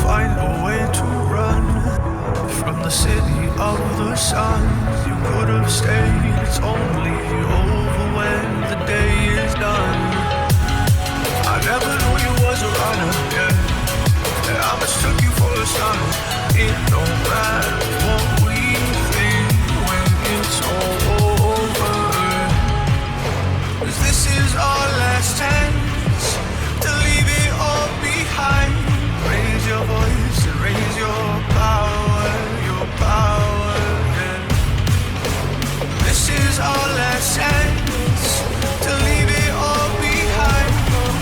find a way to run from the city of the sun. You could have stayed, it's only over when the day is done. I never knew you was a runner, yeah. I mistook you for a son. It don't matter what we think when it's all over. 'Cause this is our last chance to leave it all behind. Raise your voice and raise your power, yeah. This is our last chance to leave it all behind.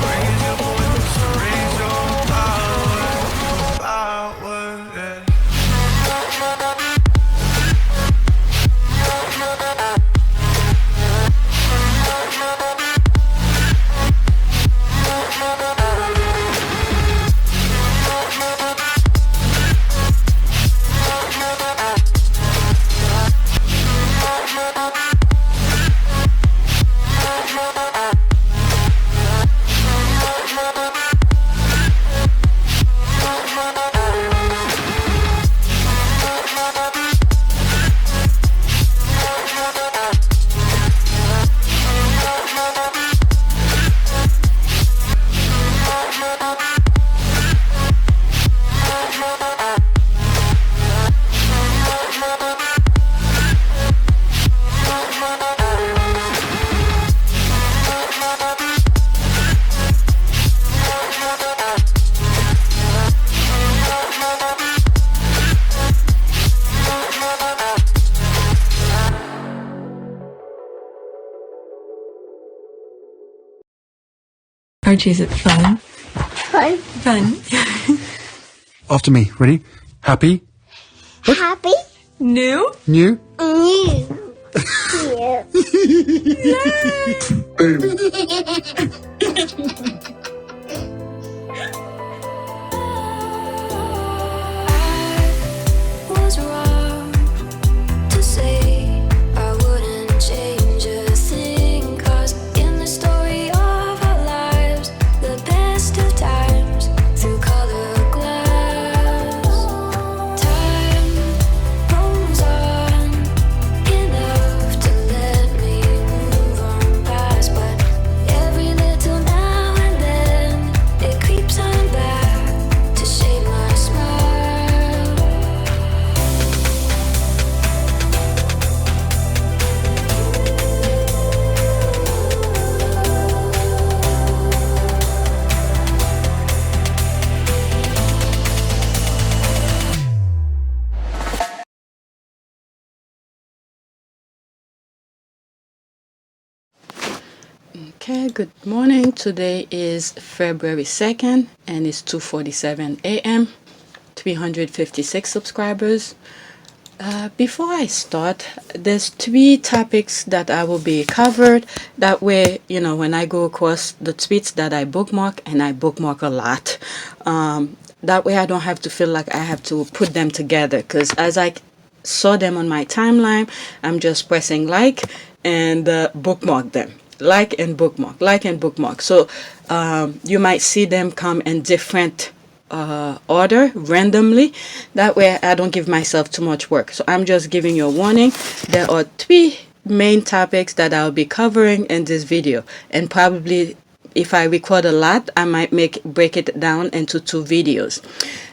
Raise your voice and raise your power, yeah. Archie, is it fun? Fun. Fun. After me. Ready? Happy? Happy. New? New? New. Was wrong to say I wouldn't change a thing, 'cause in the story of our lives, the best of times through colored glass, time rolls on enough to let me move on past, but every little now and then it creeps on back to shape my smile. Okay, good morning. Today is February 2nd and it's 2:47 a.m. 356 subscribers. Before I start, there's 3 topics that I will be covered. That way, when I go across the tweets that I bookmark, and I bookmark a lot, that way I don't have to feel like I have to put them together, because as I saw them on my timeline, I'm just pressing like and bookmark them. Like and bookmark. So you might see them come in different order randomly. That way I don't give myself too much work. So I'm just giving you a warning. There are 3 main topics that I'll be covering in this video, and probably if I record a lot, I might break it down into 2 videos.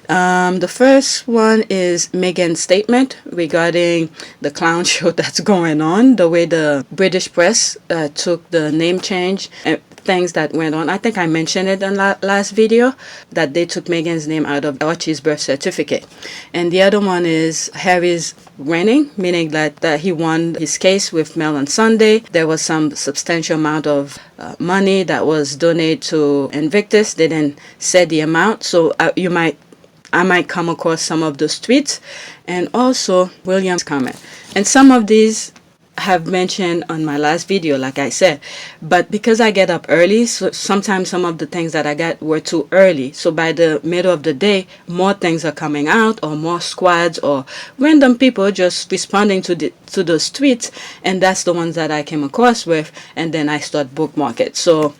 The first one is Meghan's statement regarding the clown show that's going on, the way the British press took the name change and things that went on. I think I mentioned it in last video, that they took Meghan's name out of Archie's birth certificate. And the other one is Harry's winning, meaning that he won his case with Mel on Sunday. There was some substantial amount of money that was donated to Invictus. They didn't say the amount, so I might come across some of those tweets, and also William's comment. And some of these have mentioned on my last video, like I said, but because I get up early, so sometimes some of the things that I got were too early. So by the middle of the day, more things are coming out, or more squads or random people just responding to those tweets, and that's the ones that I came across with, and then I start bookmark it. So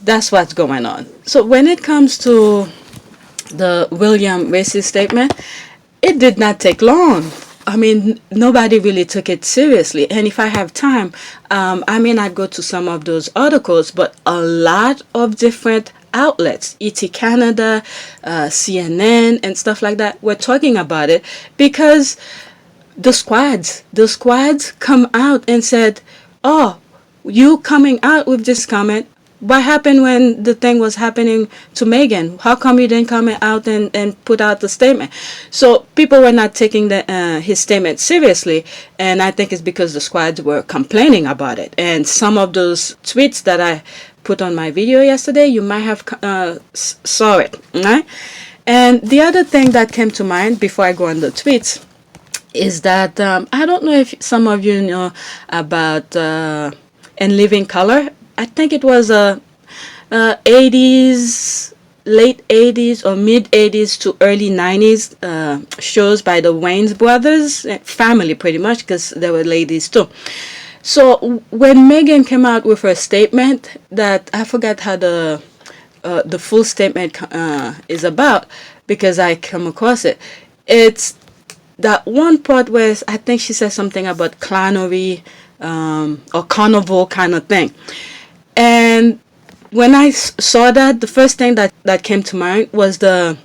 that's what's going on. So when it comes to the William racist statement, it did not take long. I mean, nobody really took it seriously. And if I have time, I may not go to some of those articles, but a lot of different outlets, ET Canada, CNN, and stuff like that, were talking about it because the squads come out and said, "Oh, you coming out with this comment? What happened when the thing was happening to Megan? How come you didn't come out and put out the statement?" So people were not taking his statement seriously, and I think it's because the squads were complaining about it. And some of those tweets that I put on my video yesterday, you might have saw it, right? And the other thing that came to mind before I go on the tweets is that I don't know if some of you know about In Living Color. I think it was a 80s, late 80s or mid 80s to early 90s shows by the Wayans brothers, family pretty much, because there were ladies too. So when Megan came out with her statement, that I forgot how the full statement is about, because I come across it. It's that one part where I think she said something about clownery or carnival kind of thing. And when I saw that, the first thing that came to mind was the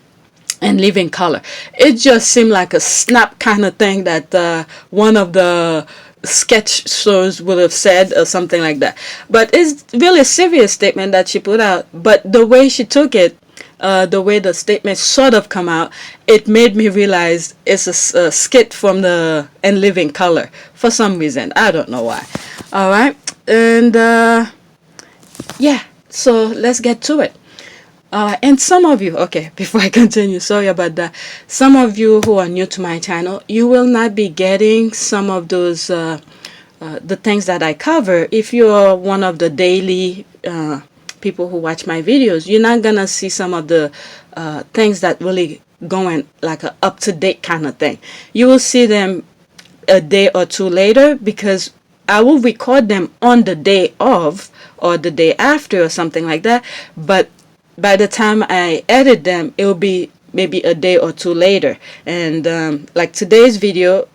In Living Color. It just seemed like a snap kind of thing that one of the sketch shows would have said or something like that. But it's really a serious statement that she put out. But the way she took it, the way the statement sort of come out, it made me realize it's a skit from the In Living Color for some reason. I don't know why. All right. And yeah, so let's get to it. And some of you, okay, before I continue, sorry about that. Some of you who are new to my channel, you will not be getting some of those, the things that I cover. If you're one of the daily people who watch my videos, you're not gonna see some of the things that really going like a up-to-date kind of thing. You will see them a day or two later, because I will record them on the day of or the day after or something like that. But by the time I edit them, it will be maybe a day or two later. And like today's video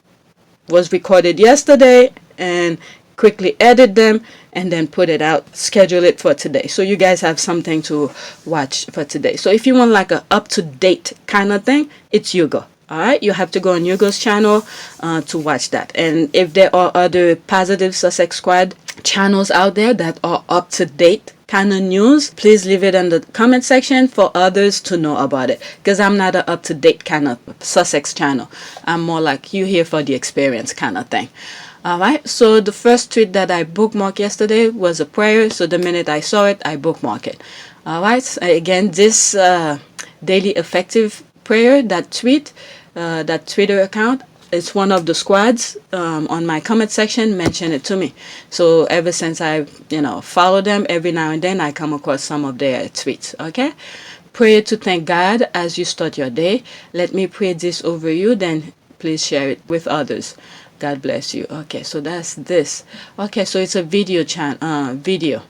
was recorded yesterday, and quickly edit them and then put it out, schedule it for today, so you guys have something to watch for today. So if you want like a up-to-date kind of thing, it's Hugo. All right, you have to go on Hugo's channel to watch that. And if there are other Positive Sussex Squad channels out there that are up-to-date kind of news, please leave it in the comment section for others to know about it, because I'm not an up-to-date kind of Sussex channel. I'm more like you here for the experience kind of thing. All right, so the first tweet that I bookmarked yesterday was a prayer, so the minute I saw it, I bookmarked it. All right, so again, this daily effective prayer, that tweet, that Twitter account, it's one of the squads on my comment section mentioned it to me. So ever since I follow them, every now and then I come across some of their tweets. Okay, pray to thank God as you start your day. Let me pray this over you, then please share it with others. God bless you. Okay, so that's this. Okay, so it's a video video.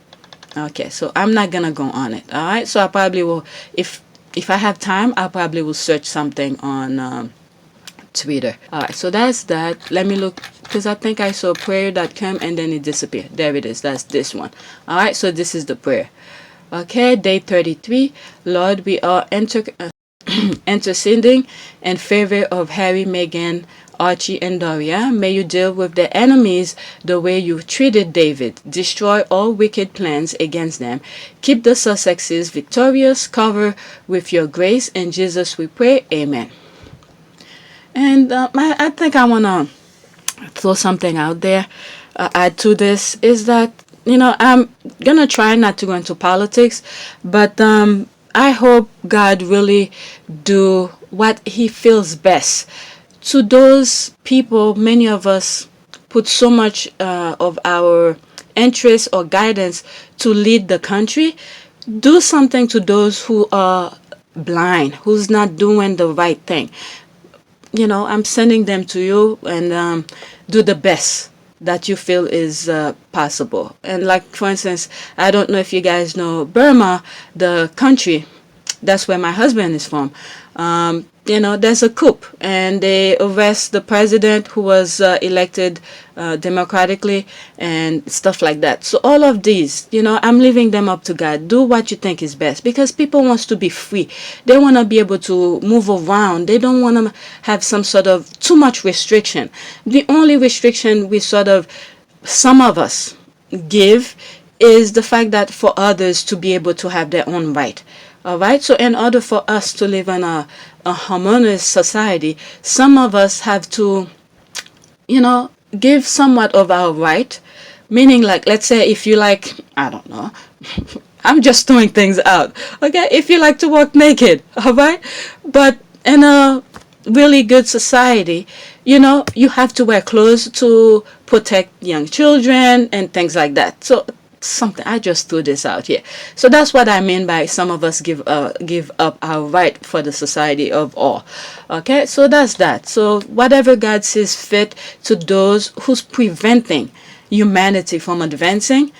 Okay, so I'm not gonna go on it. All right, so I probably will, if I have time, I probably will search something on Twitter. All right, so that's that. Let me look, because I think I saw prayer.com and then it disappeared. There it is. That's this one. All right, so this is the prayer. Okay, day 33. Lord, we are interceding in favor of Harry, Meghan, Archie, and Doria. May you deal with their enemies the way you treated David. Destroy all wicked plans against them. Keep the Sussexes victorious. Cover with your grace. In Jesus we pray. Amen. And I think I want to throw something out there, add to this, is that, I'm going to try not to go into politics, but I hope God really do what he feels best. To those people, many of us put so much of our interest or guidance to lead the country. Do something to those who are blind, who's not doing the right thing. I'm sending them to you, and do the best that you feel is possible. And like, for instance, I don't know if you guys know Burma, the country, That's where my husband is from. There's a coup and they arrest the president who was elected democratically and stuff like that. So all of these, I'm leaving them up to God. Do what you think is best, because people wants to be free. They want to be able to move around. They don't want to have some sort of too much restriction. The only restriction some of us give is the fact that for others to be able to have their own right. All right. So in order for us to live in a harmonious society, some of us have to, give somewhat of our right. Meaning, like, let's say if you like, I don't know, I'm just throwing things out. Okay. If you like to walk naked, all right. But in a really good society, you have to wear clothes to protect young children and things like that. So something I just threw this out here. So that's what I mean by some of us give up our right for the society of all. Okay, so that's that. So whatever God sees fit to those who's preventing humanity from advancing,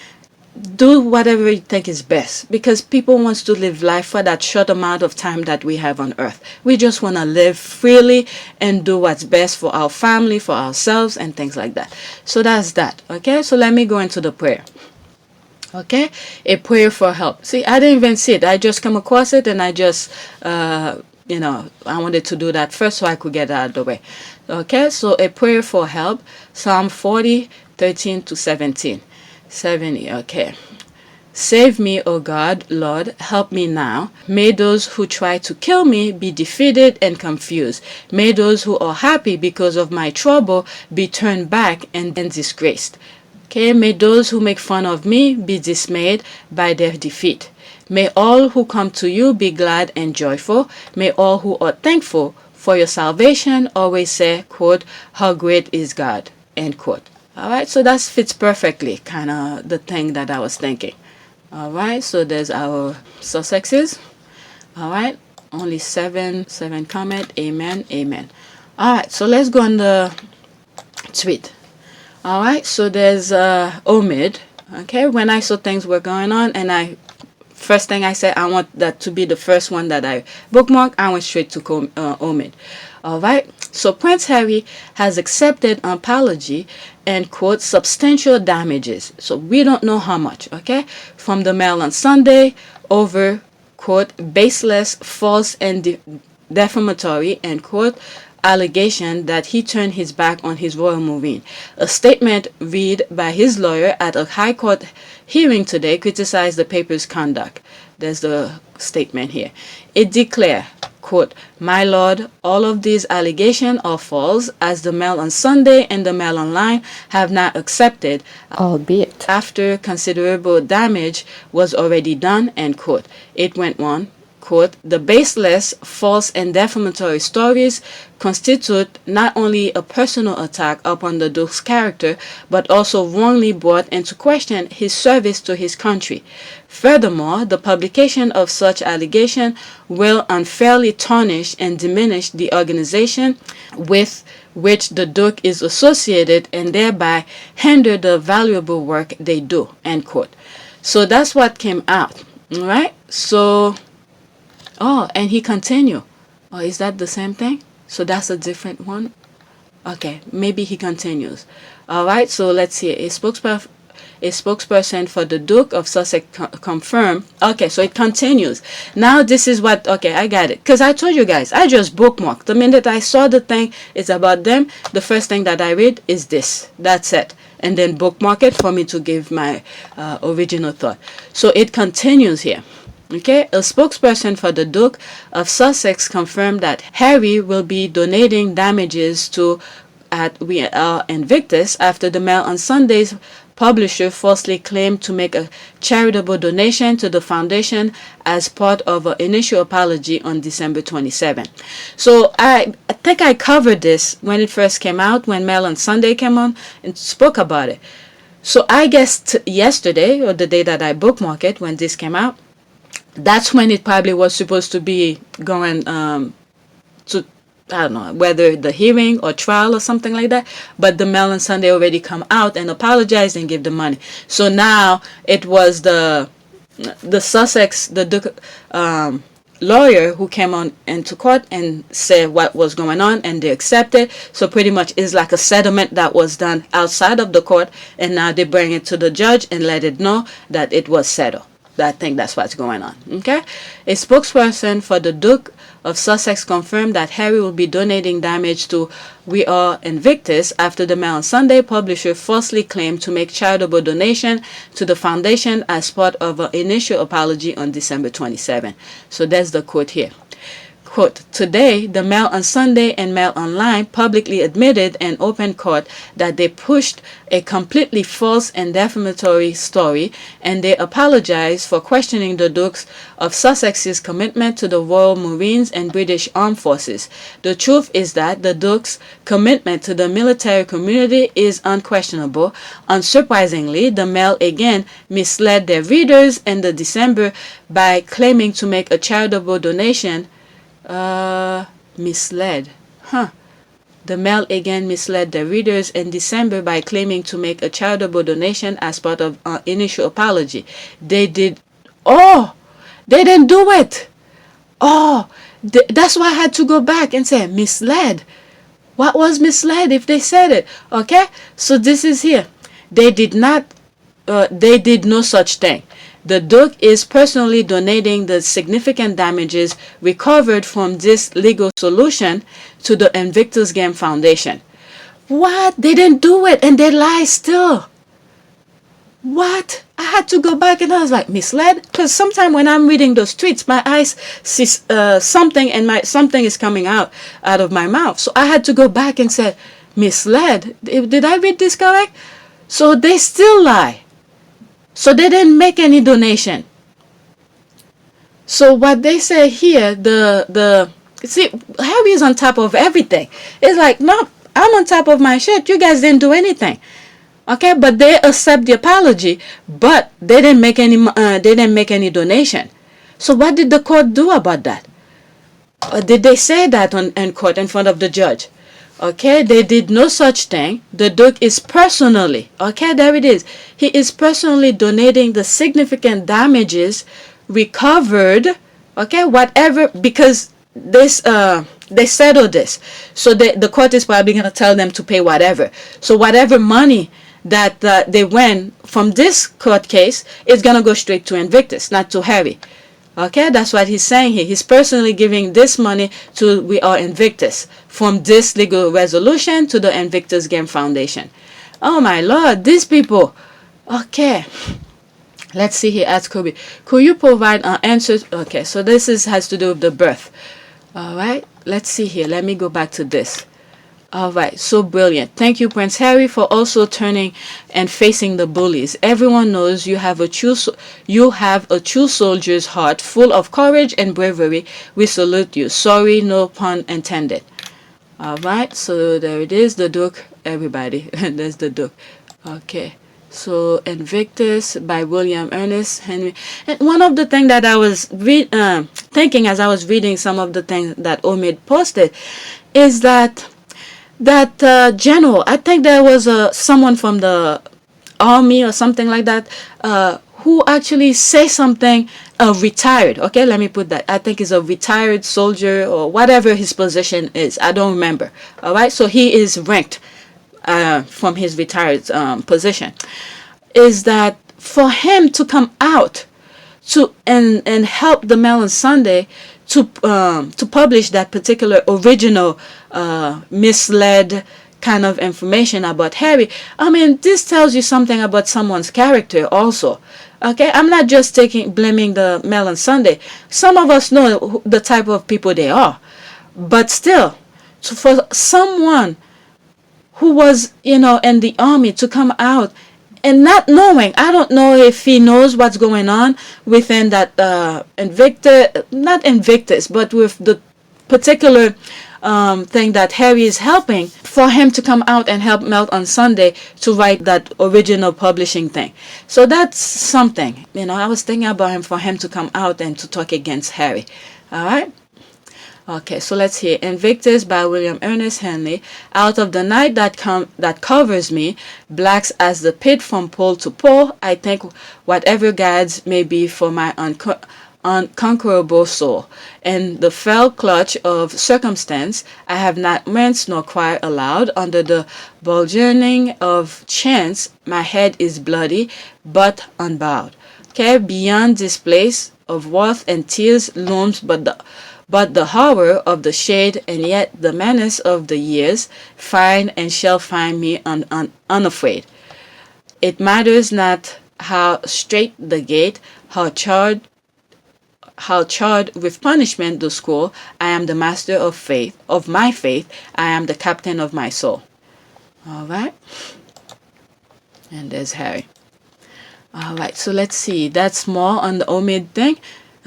do whatever you think is best, because people wants to live life for that short amount of time that we have on earth. We just want to live freely and do what's best for our family, for ourselves, and things like that. So that's that. Okay, so let me go into the prayer. Okay, a prayer for help. See, I didn't even see it. I just come across it and I just, I wanted to do that first so I could get it out of the way. Okay, so a prayer for help. Psalm 40, 13 to 17. 70, okay. Save me, O God, Lord, help me now. May those who try to kill me be defeated and confused. May those who are happy because of my trouble be turned back and disgraced. Okay, may those who make fun of me be dismayed by their defeat. May all who come to you be glad and joyful. May all who are thankful for your salvation always say, quote, how great is God, end quote. All right, so that fits perfectly, kind of the thing that I was thinking. All right, so there's our Sussexes. All right, only seven comment. Amen, amen. All right, so let's go on the tweet. All right, so there's Omid. Okay, when I saw things were going on, and first thing I said, I want that to be the first one that I bookmark. I went straight to Omid. All right, so Prince Harry has accepted an apology and quote substantial damages. So we don't know how much. Okay, from the Mail on Sunday over quote baseless, false, and defamatory end quote allegation that he turned his back on his royal marine. A statement read by his lawyer at a high court hearing today criticized the paper's conduct. There's the statement here. It declared, quote, my lord, all of these allegations are false, as the Mail on Sunday and the Mail Online have not accepted, albeit after considerable damage was already done, end quote. It went on, quote, the baseless, false, and defamatory stories constitute not only a personal attack upon the Duke's character, but also wrongly brought into question his service to his country. Furthermore, the publication of such allegation will unfairly tarnish and diminish the organization with which the Duke is associated and thereby hinder the valuable work they do, end quote. So that's what came out, all right? So and he continued. Oh, is that the same thing? So that's a different one? Okay, maybe he continues. All right, so let's see. A spokesperson for the Duke of Sussex confirmed. Okay, so it continues. Now this is what, okay, I got it. Because I told you guys, I just bookmarked. The minute I saw the thing, it's about them. The first thing that I read is this. That's it. And then bookmark it for me to give my original thought. So it continues here. Okay, a spokesperson for the Duke of Sussex confirmed that Harry will be donating damages to at We Are Invictus after the Mail on Sunday's publisher falsely claimed to make a charitable donation to the foundation as part of an initial apology on December 27. So I think I covered this when it first came out, when Mail on Sunday came on and spoke about it. So I guess yesterday, or the day that I bookmarked it, when this came out, that's when it probably was supposed to be going to, I don't know, whether the hearing or trial or something like that. But the Mail on Sunday already come out and apologized and give the money. So now it was the Sussex, the Duke lawyer who came on into court and said what was going on, and they accepted. So pretty much it's like a settlement that was done outside of the court, and now they bring it to the judge and let it know that it was settled. I think that's what's going on. Okay, a spokesperson for the Duke of Sussex confirmed that Harry will be donating damage to We Are Invictus after the Mail on Sunday publisher falsely claimed to make charitable donation to the foundation as part of an initial apology on December 27. So that's the quote here. Quote, today, the Mail on Sunday and Mail Online publicly admitted in open court that they pushed a completely false and defamatory story, and they apologized for questioning the Dukes of Sussex's commitment to the Royal Marines and British Armed Forces. The truth is that the Dukes' commitment to the military community is unquestionable. Unsurprisingly, the Mail again misled their readers in the December by claiming to make a charitable donation. Misled. The Mail again misled the readers in December by claiming to make a charitable donation as part of an initial apology. They didn't do it. That's why I had to go back and say misled. What was misled if they said it? Okay, so this is here. They did no such thing. The Duke is personally donating the significant damages recovered from this legal solution to the Invictus Game Foundation. What? They didn't do it, and they lie still. What? I had to go back and I was like, misled? Because sometimes when I'm reading those tweets, my eyes see something and something is coming out of my mouth. So I had to go back and say, misled? Did I read this correct? So they still lie. So they didn't make any donation. So what they say here, see, Harry is on top of everything. It's like, no, I'm on top of my shit. You guys didn't do anything. Okay, but they accept the apology, but they didn't make any donation. So what did the court do about that? Did they say that in court in front of the judge? Okay, they did no such thing. The Duke is personally, okay, there it is. He is personally donating the significant damages recovered, okay, whatever, because this, they settled this. So the court is probably going to tell them to pay whatever. So whatever money that they win from this court case is going to go straight to Invictus, not to Harry. Okay, that's what he's saying here. He's personally giving this money to We Are Invictus from this legal resolution to the Invictus Game Foundation. Oh my Lord, these people. Okay, let's see here. Ask Kobe, could you provide an answer? Okay, so this has to do with the birth. All right, let's see here. Let me go back to this. All right, so brilliant. Thank you, Prince Harry, for also turning and facing the bullies. Everyone knows you have a true soldier's heart, full of courage and bravery. We salute you. Sorry, no pun intended. All right, so there it is, the Duke. Everybody, there's the Duke. Okay, so Invictus by William Ernest Henry. And one of the things that I was thinking as I was reading some of the things that Omid posted is that general, I think there was someone from the army or something like that, who actually say something, retired. Okay, let me put that. I think he's a retired soldier or whatever his position is. I don't remember. All right, so he is ranked from his retired position. Is that for him to come out to and help the Mail on Sunday to publish that particular original misled kind of information about Harry. I mean, this tells you something about someone's character also. Okay, I'm not just blaming the Mail on Sunday. Some of us know the type of people they are, but still, for someone who was, in the army to come out and not knowing, I don't know if he knows what's going on within that not Invictus, but with the particular thing that Harry is helping, for him to come out and help Mail on Sunday to write that original publishing thing. So that's something, I was thinking about him, for him to come out and to talk against Harry. All right. Okay, so let's hear Invictus by William Ernest Henley. Out of the night that covers me, blacks as the pit from pole to pole, I think whatever guides may be for my unconquerable soul. In the fell clutch of circumstance, I have not winced nor cried aloud. Under the burgeoning of chance, my head is bloody, but unbowed. Okay, beyond this place of wrath and tears looms but the horror of the shade, and yet the menace of the years find and shall find me unafraid. It matters not how straight the gate, how charred with punishment the scroll. I am the master of faith, of my faith. I am the captain of my soul. All right. And there's Harry. All right. So let's see. That's more on the Omid thing.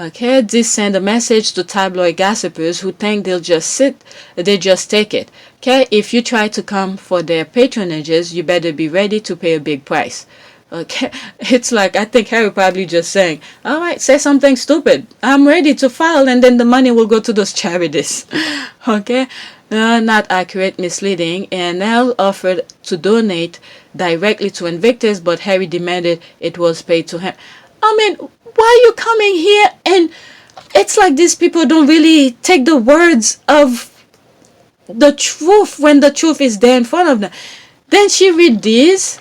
Okay, this send a message to tabloid gossipers who think they just take it. Okay, if you try to come for their patronages, you better be ready to pay a big price. Okay, it's like, I think Harry probably just saying, all right, say something stupid. I'm ready to file, and then the money will go to those charities. Okay, not accurate, misleading. ANL offered to donate directly to Invictus, but Harry demanded it was paid to him. I mean, why are you coming here? And it's like these people don't really take the words of the truth when the truth is there in front of them. Then she read this.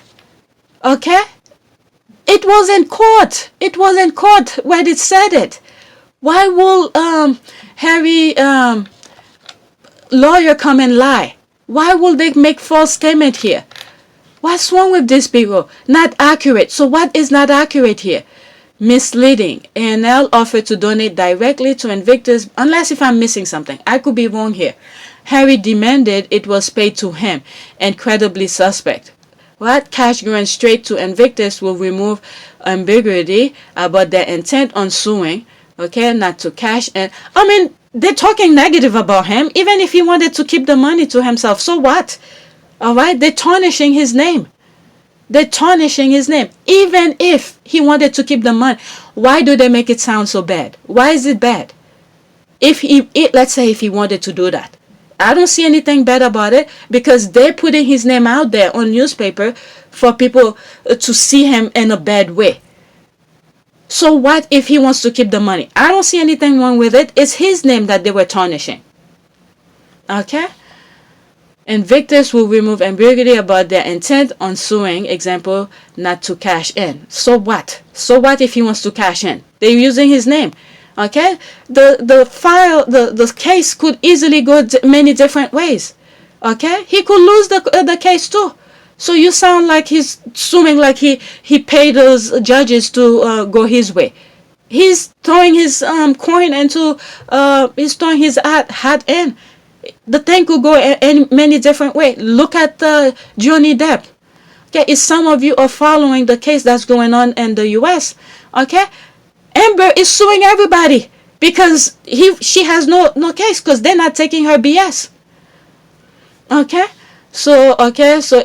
Okay? It was in court. It was in court where it said it. Why will Harry lawyer come and lie? Why will they make false statement here? What's wrong with these people? Not accurate. So what is not accurate here? Misleading. ANL offered to donate directly to Invictus, unless if I'm missing something. I could be wrong here. Harry demanded it was paid to him. Incredibly suspect. What? Cash going straight to Invictus will remove ambiguity about their intent on suing. Okay, not to cash. And I mean, they're talking negative about him, even if he wanted to keep the money to himself. So what? All right, they're tarnishing his name. They're tarnishing his name. Even if he wanted to keep the money, why do they make it sound so bad? Why is it bad? Let's say if he wanted to do that, I don't see anything bad about it, because they're putting his name out there on newspaper for people to see him in a bad way. So what if he wants to keep the money? I don't see anything wrong with it. It's his name that they were tarnishing. Okay? Invictus will remove ambiguity about their intent on suing, example, not to cash in. So what? So what if he wants to cash in? They're using his name. Okay? The case could easily go many different ways. Okay? He could lose the case too. So you sound like he's assuming like he paid those judges to go his way. He's throwing his coin into, he's throwing his hat in. The thing could go in many different ways. Look at Johnny Depp. Okay, if some of you are following the case that's going on in the U.S., okay, Amber is suing everybody because she has no case because they're not taking her BS. Okay, so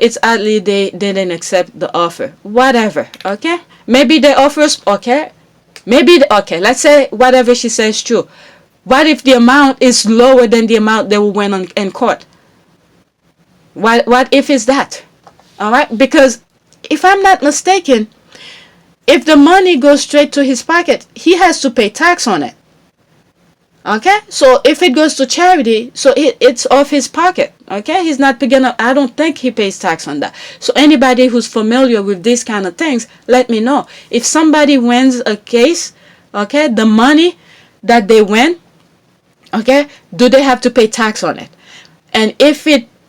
it's oddly they didn't accept the offer. Whatever. Okay, maybe the offers. Okay, let's say whatever she says is true. What if the amount is lower than the amount they will win in court? What if it's that? All right, because if I'm not mistaken, if the money goes straight to his pocket, he has to pay tax on it. Okay, so if it goes to charity, so it's off his pocket. Okay, he's not picking up. I don't think he pays tax on that. So anybody who's familiar with these kind of things, let me know. If somebody wins a case, okay, the money that they win, okay, do they have to pay tax on it? And if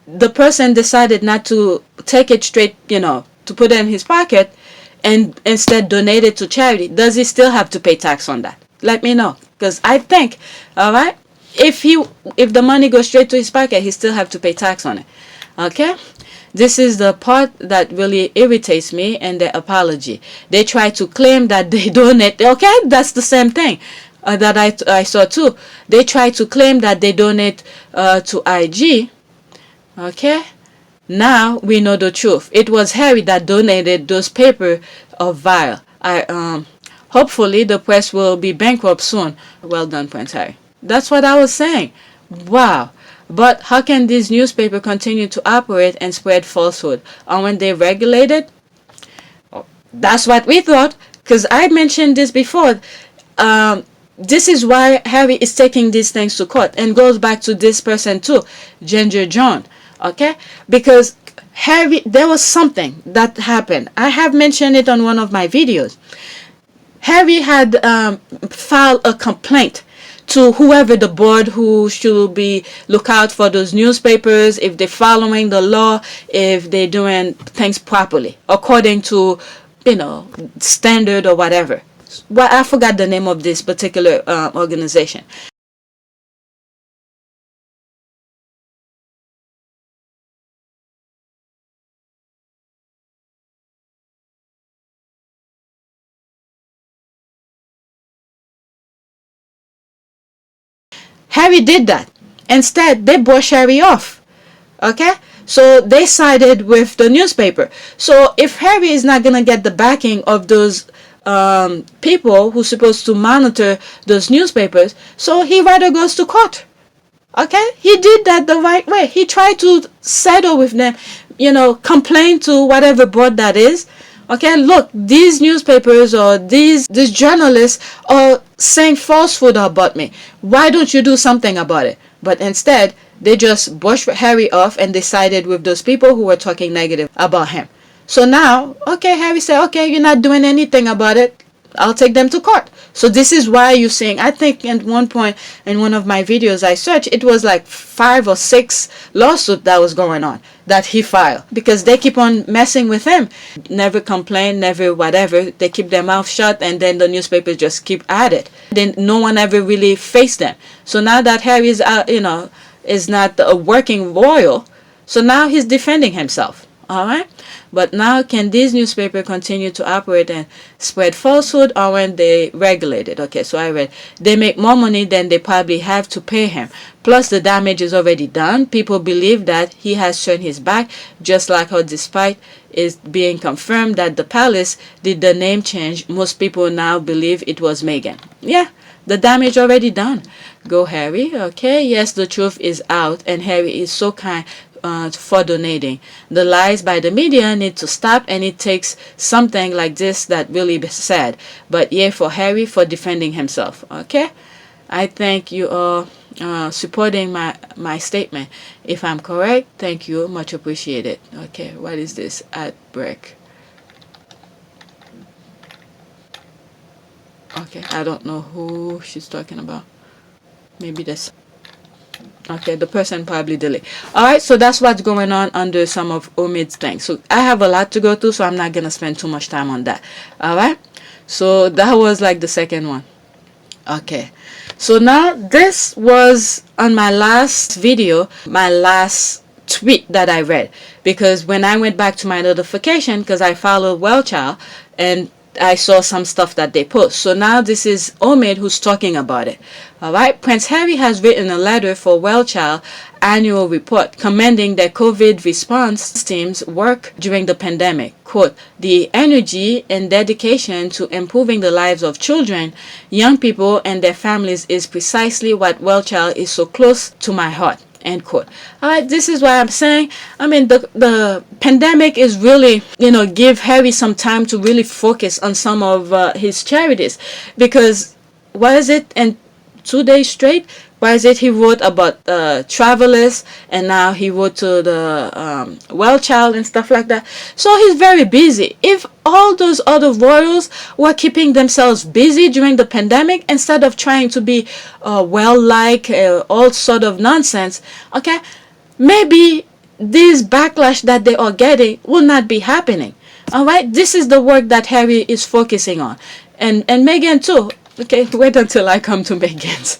the person decided not to take it straight, to put it in his pocket and instead donate it to charity, does he still have to pay tax on that? Let me know, because I think, all right, if the money goes straight to his pocket, he still have to pay tax on it. Okay, this is the part that really irritates me in their apology. They try to claim that they donate. Okay, that's the same thing. That I saw too. They try to claim that they donate to IG. Okay, now we know the truth. It was Harry that donated those papers of Vile. Hopefully the press will be bankrupt soon. Well done, Prince Harry. That's what I was saying. Wow. But how can these newspapers continue to operate and spread falsehood? And when they regulate it, that's what we thought. Because I mentioned this before. this is why Harry is taking these things to court, and goes back to this person too, Ginger John. Okay, because Harry, there was something that happened. I have mentioned it on one of my videos. Harry had filed a complaint to whoever the board who should be look out for those newspapers, if they're following the law, if they're doing things properly according to, standard or whatever. Well, I forgot the name of this particular organization. Harry did that. Instead, they brushed Harry off. Okay? So they sided with the newspaper. So if Harry is not going to get the backing of those people who's supposed to monitor those newspapers, so he rather goes to court. Okay? He did that the right way. He tried to settle with them, complain to whatever board that is. Okay, look, these newspapers or these journalists are saying falsehood about me. Why don't you do something about it? But instead, they just brushed Harry off and decided with those people who were talking negative about him. So now, okay, Harry said, okay, you're not doing anything about it. I'll take them to court. So this is why you're seeing, I think at one point in one of my videos I searched, it was like 5 or 6 lawsuits that was going on that he filed, because they keep on messing with him. Never complain, never whatever. They keep their mouth shut, and then the newspapers just keep at it. Then no one ever really faced them. So now that Harry is is not a working royal, so now he's defending himself. All right. But now, can these newspapers continue to operate and spread falsehood, or when they regulate it? Okay, so I read they make more money than they probably have to pay him. Plus, the damage is already done. People believe that he has turned his back, just like how, despite is being confirmed that the palace did the name change, most people now believe it was Meghan. Yeah, the damage already done. Go Harry. Okay, yes, the truth is out, and Harry is so kind for donating. The lies by the media need to stop, and it takes something like this that really sad. But yeah, for Harry for defending himself. Okay, I thank you all supporting my statement. If I'm correct, thank you, much appreciated. Okay, what is this at break? Okay, I don't know who she's talking about. Maybe that's okay, the person probably delay. Alright, so that's what's going on under some of Omid's things. So I have a lot to go through, so I'm not gonna spend too much time on that. Alright, so that was like the second one. Okay, so now this was on my last video, my last tweet that I read, because when I went back to my notification, because I followed Wellchild, and I saw some stuff that they post. So now this is Omid who's talking about it. Alright, Prince Harry has written a letter for Wellchild annual report commending their COVID response team's work during the pandemic. Quote, the energy and dedication to improving the lives of children, young people and their families is precisely what Wellchild is so close to my heart. End quote. Alright, this is why I'm saying, the pandemic is really, give Harry some time to really focus on some of his charities. Because, what is it? And 2 days straight, why is it he wrote about travelers, and now he wrote to the Wellchild and stuff like that. So he's very busy. If all those other royals were keeping themselves busy during the pandemic instead of trying to be all sort of nonsense, okay, maybe this backlash that they are getting will not be happening. All right, this is the work that Harry is focusing on, and Meghan too. Okay, wait until I come to Meghan's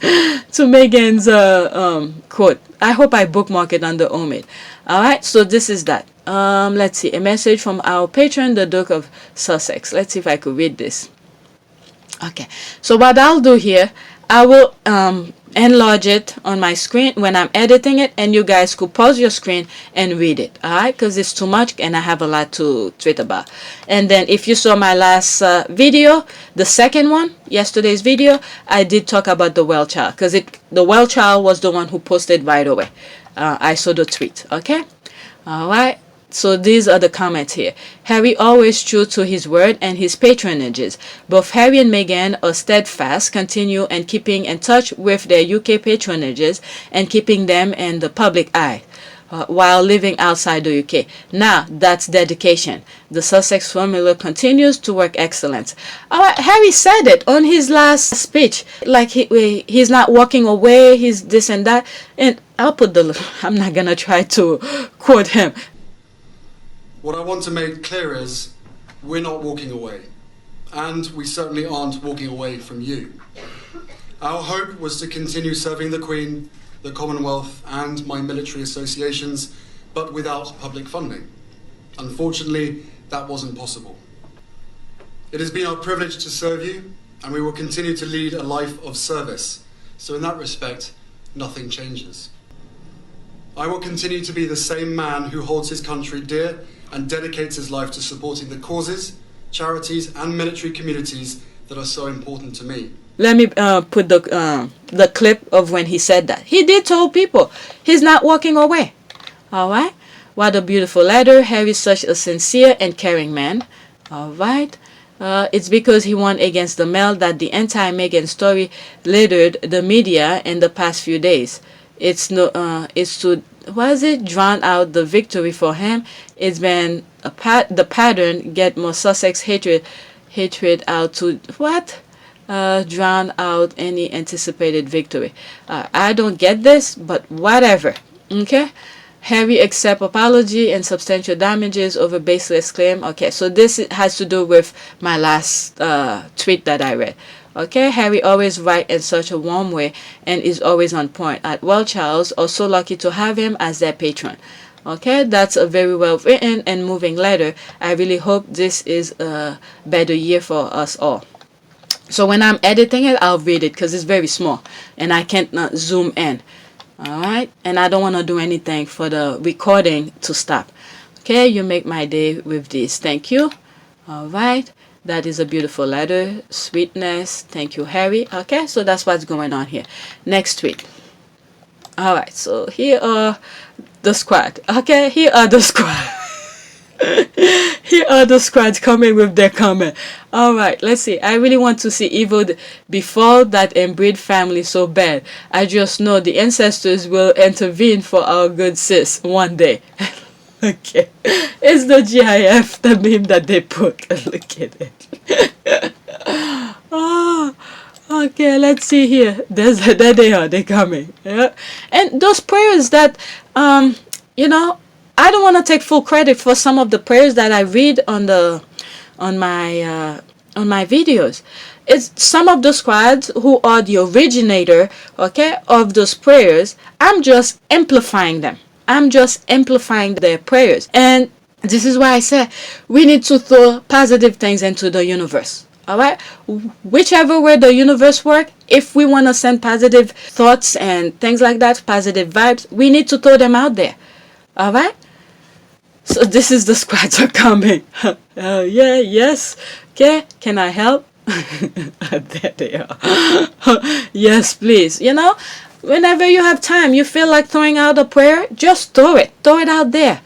quote. I hope I bookmark it under Omid. Alright, so this is that. Let's see. A message from our patron, the Duke of Sussex. Let's see if I could read this. Okay, so what I'll do here, I will enlarge it on my screen when I'm editing it, and you guys could pause your screen and read it. Alright, because it's too much and I have a lot to tweet about. And then if you saw my last video, the second one, yesterday's video, I did talk about the Wellchild, because the Wellchild was the one who posted right away. I saw the tweet. Okay, alright, So these are the comments here. Harry always true to his word and his patronages. Both Harry and Meghan are steadfast, continue and keeping in touch with their UK patronages and keeping them in the public eye. While living outside the UK. Now, that's dedication. The Sussex formula continues to work excellent. Harry said it on his last speech. Like he's not walking away, he's this and that. And I'm not going to try to quote him. What I want to make clear is we're not walking away. And we certainly aren't walking away from you. Our hope was to continue serving the Queen, the Commonwealth and my military associations, but without public funding. Unfortunately, that wasn't possible. It has been our privilege to serve you, and we will continue to lead a life of service. So in that respect, nothing changes. I will continue to be the same man who holds his country dear and dedicates his life to supporting the causes, charities and military communities that are so important to me. Let me put the clip of when he said that. He did tell people he's not walking away. All right. What a beautiful letter. Harry's such a sincere and caring man. All right. It's because he won against the Mail that the anti-Meghan story littered the media in the past few days. It's to drown out the victory for him. It's been the pattern get more Sussex hatred out to drown out any anticipated victory. I don't get this, but whatever. Okay. Harry accept apology and substantial damages over baseless claim. Okay, so this has to do with my last tweet that I read. Okay, Harry always write in such a warm way and is always on point. Well, Charles are so lucky to have him as their patron. Okay, that's a very well written and moving letter. I really hope this is a better year for us all. So when I'm editing it, I'll read it because it's very small and I can't zoom in. All right, and I don't want to do anything for the recording to stop. Okay, you make my day with this. Thank you. All right, that is a beautiful letter. Sweetness. Thank you, Harry. Okay, so that's what's going on here. Next tweet. All right, so here are the squad. Okay, here are the squad. Here are the squads coming with their comment. All right, let's see. I really want to see evil befall that inbreed family so bad. I just know the ancestors will intervene for our good sis one day. Okay, it's the GIF, the meme that they put. Look at it. Oh, okay. Let's see here. There they are. They're coming. Yeah, and those prayers that I don't want to take full credit for some of the prayers that I read on my videos. It's some of the squads who are the originator, okay, of those prayers. I'm just amplifying them. I'm just amplifying their prayers. And this is why I say we need to throw positive things into the universe. All right, whichever way the universe works, if we want to send positive thoughts and things like that, positive vibes, we need to throw them out there. All right. So this is the squads are coming. Yeah, yes. Okay, can I help? There they are. Yes, please. Whenever you have time, you feel like throwing out a prayer, just throw it. Throw it out there.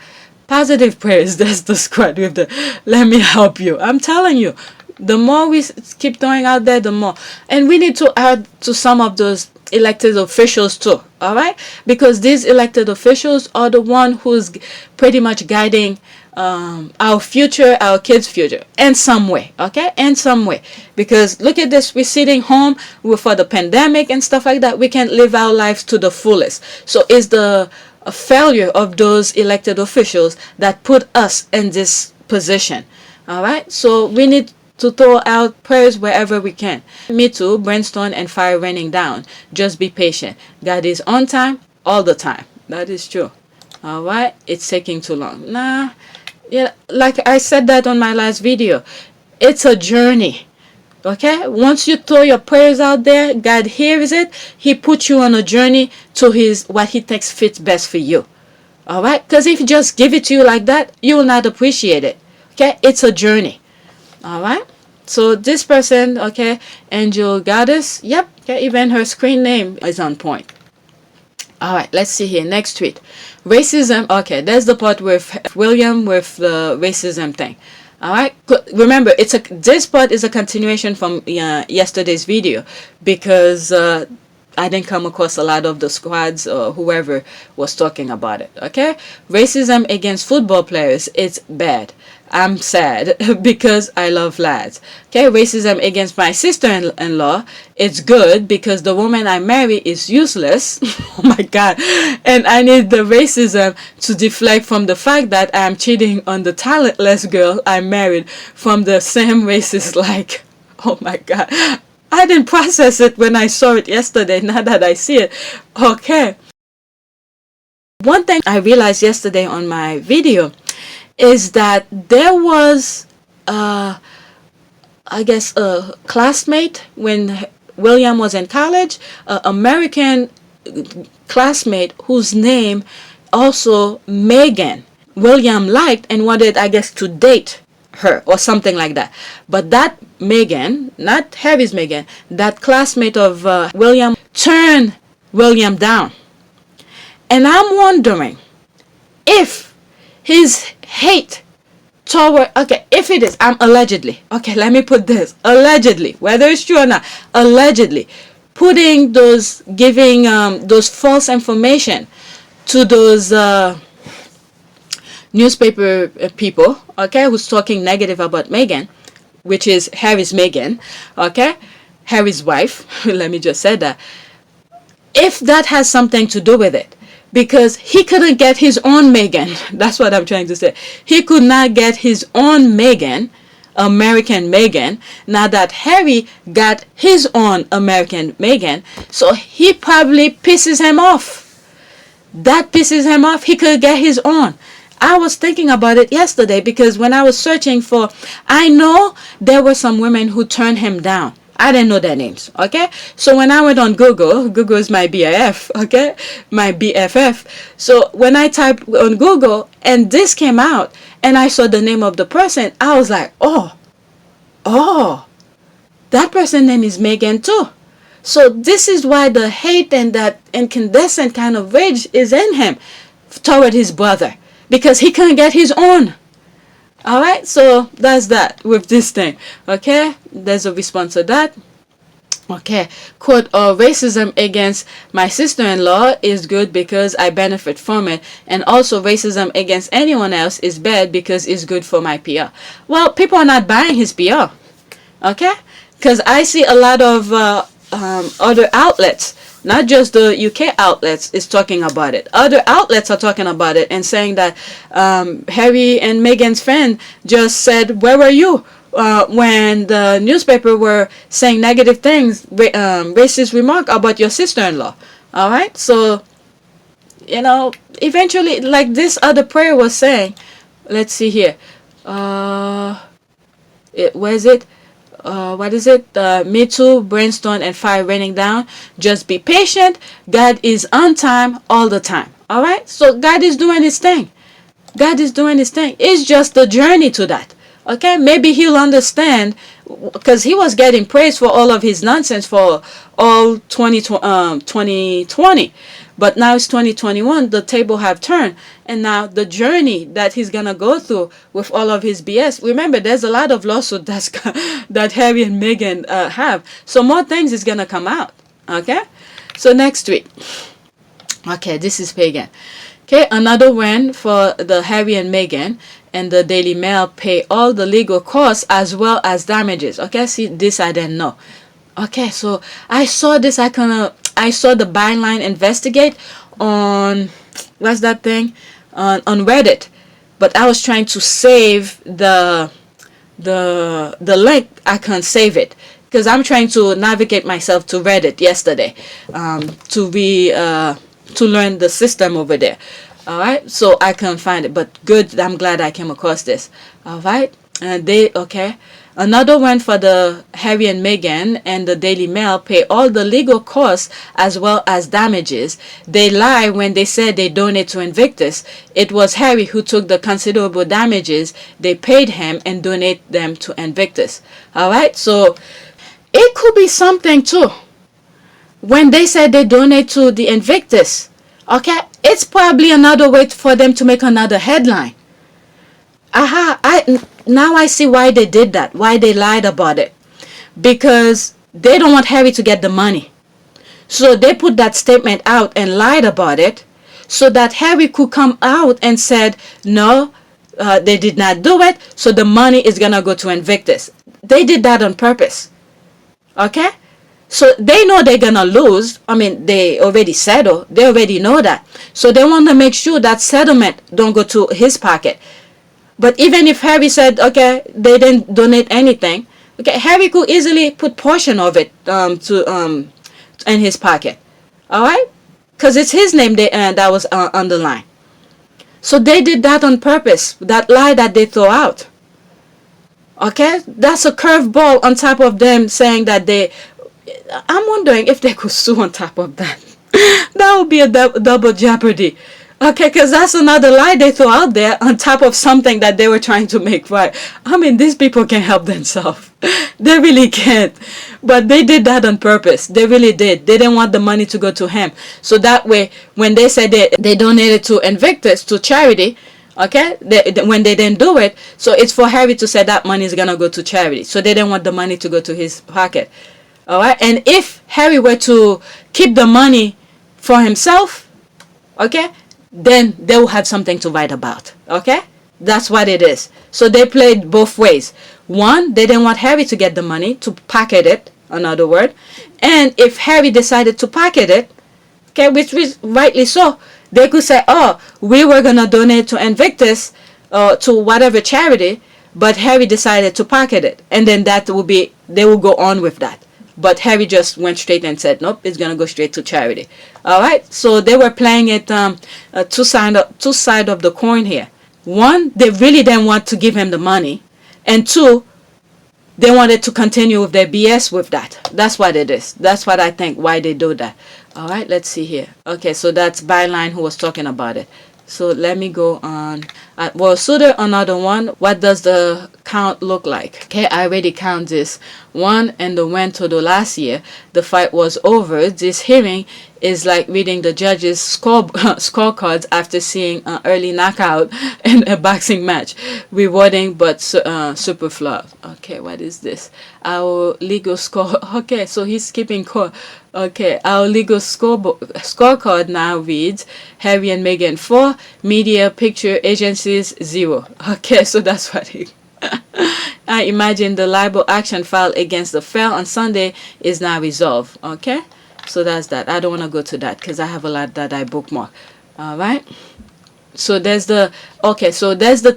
Positive prayers. That's the squad with the let me help you. I'm telling you, the more we keep throwing out there, the more. And we need to add to some of those elected officials too, all right, because these elected officials are the one who's pretty much guiding our future, our kids' future in some way, okay, in some way. Because look at this, we're sitting home for the pandemic and stuff like that. We can't live our lives to the fullest. So it's the failure of those elected officials that put us in this position. All right, so we need to throw out prayers wherever we can. Me too, brimstone and fire raining down. Just be patient. God is on time all the time. That is true. All right, it's taking too long. Nah, yeah, like I said that on my last video, it's a journey. Okay, once you throw your prayers out there, God hears it. He puts you on a journey to what he thinks fits best for you. All right, because if he just give it to you like that, you will not appreciate it. Okay, it's a journey. All right, so this person, okay, Angel Goddess, yep, okay, even her screen name is on point. All right, let's see here. Next tweet. Racism. Okay, there's the part with William with the racism thing. All right. Remember, this part is a continuation from yesterday's video because I didn't come across a lot of the squads or whoever was talking about it. Okay, racism against football players, it's bad. I'm sad because I love lads. Okay, racism against my sister-in-law, it's good because the woman I marry is useless. Oh my god. And I need the racism to deflect from the fact that I'm cheating on the talentless girl I married from the same races like. Oh my god. I didn't process it when I saw it yesterday. Now that I see it. Okay. One thing I realized yesterday on my video is that there was, I guess, a classmate when William was in college, an American classmate whose name also Megan. William liked and wanted, I guess, to date her or something like that. But that Megan, not Harry's Megan, that classmate of William turned William down. And I'm wondering if his hate toward, okay, if it is, I'm allegedly, okay, let me put this, allegedly, whether it's true or not, allegedly, putting those, giving those false information to those newspaper people, okay, who's talking negative about Meghan, which is Harry's Meghan, okay, Harry's wife, let me just say that, if that has something to do with it, because he couldn't get his own Meghan. That's what I'm trying to say. He could not get his own Meghan, American Meghan. Now that Harry got his own American Meghan, so he probably pisses him off. That pisses him off. He could get his own. I was thinking about it yesterday because when I was searching for, I know there were some women who turned him down. I didn't know their names, okay? So when I went on Google, Google is my BIF, okay? My BFF. So when I typed on Google and this came out and I saw the name of the person, I was like, oh, that person's name is Megan too. So this is why the hate and that incandescent kind of rage is in him toward his brother because he couldn't get his own. Alright, so that's that with this thing. Okay, there's a response to that. Okay, quote, racism against my sister-in-law is good because I benefit from it. And also racism against anyone else is bad because it's good for my PR. Well, people are not buying his PR. Okay, because I see a lot of other outlets, not just the UK outlets, is talking about it. Other outlets are talking about it and saying that Harry and Meghan's friend just said, where were you when the newspaper were saying negative things, racist remark about your sister-in-law. All right, so eventually, like this other prayer was saying, let's see here, where is it? What is it? Me too, brainstorm and fire raining down. Just be patient. God is on time all the time. All right? So God is doing his thing. God is doing his thing. It's just the journey to that. Okay? Maybe he'll understand because he was getting praise for all of his nonsense for all 2020. But now it's 2021. The table have turned. And now the journey that he's going to go through with all of his BS. Remember, there's a lot of lawsuits that Harry and Meghan have. So more things is going to come out. Okay? So next week. Okay, this is pagan. Okay, another win for the Harry and Meghan. And the Daily Mail pay all the legal costs as well as damages. Okay, see, this I didn't know. Okay, so I saw this. I saw the byline investigate on what's that thing on Reddit, but I was trying to save the link. I can't save it because I'm trying to navigate myself to Reddit yesterday to learn the system over there. All right, so I can't find it, but good. I'm glad I came across this. All right, okay. Another one for the Harry and Meghan and the Daily Mail pay all the legal costs as well as damages. They lie when they said they donate to Invictus. It was Harry who took the considerable damages. They paid him and donate them to Invictus. All right, so it could be something too. When they said they donate to the Invictus, Okay, it's probably another way for them to make another headline. Now I see why they did that, why they lied about it. Because they don't want Harry to get the money. So they put that statement out and lied about it so that Harry could come out and said, no, they did not do it, so the money is going to go to Invictus. They did that on purpose. Okay? So they know they're going to lose. I mean, they already settled. They already know that. So they want to make sure that settlement don't go to his pocket. But even if Harry said, okay, they didn't donate anything, okay, Harry could easily put portion of it in his pocket. All right? Because it's his name that was underlined. So they did that on purpose, that lie that they throw out. Okay? That's a curveball on top of them saying that I'm wondering if they could sue on top of that. That would be a double jeopardy. Okay, because that's another lie they throw out there on top of something that they were trying to make right. I mean, these people can't help themselves. They really can't. But they did that on purpose. They really did. They didn't want the money to go to him. So that way, when they said they donated to Invictus, to charity, okay, when they didn't do it, so it's for Harry to say that money is going to go to charity. So they didn't want the money to go to his pocket. All right? And if Harry were to keep the money for himself, okay, then they will have something to write about. Okay? That's what it is. So they played both ways. One, they didn't want Harry to get the money, to pocket it, another word. And if Harry decided to pocket it, okay, which is rightly so, they could say, oh, we were going to donate to Invictus, to whatever charity, but Harry decided to pocket it. And then that will be, they will go on with that. But Harry just went straight and said, nope, it's going to go straight to charity. All right? So they were playing it two side of the coin here. One, they really didn't want to give him the money. And two, they wanted to continue with their BS with that. That's what it is. That's what I think, why they do that. All right, let's see here. Okay, so that's Byline who was talking about it. So let me go on. Well, Suitor, another one. What does the count look like? Okay, I already count this. One and the win total last year. The fight was over. This hearing is like reading the judges' scorecards after seeing an early knockout in a boxing match. Rewarding but super flawed. Okay, what is this? Our legal score. Okay, so he's keeping score. Okay, our legal scorecard now reads Harry and Meghan 4, media picture agencies 0. Okay, so that's what he. I imagine the libel action filed against the Fair on Sunday is now resolved. Okay, so that's that. I don't want to go to that because I have a lot that I bookmark. All right. So there's the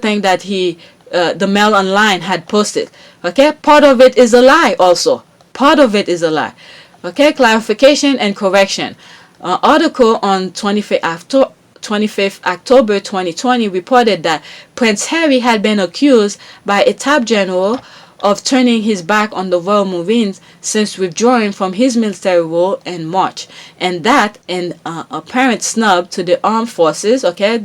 thing that the Mail Online had posted. Okay, part of it is a lie. Also, part of it is a lie. Okay, clarification and correction. Article on 25th October 2020 reported that Prince Harry had been accused by a top general of turning his back on the Royal Marines since withdrawing from his military role in March, and that in apparent snub to the armed forces. Okay,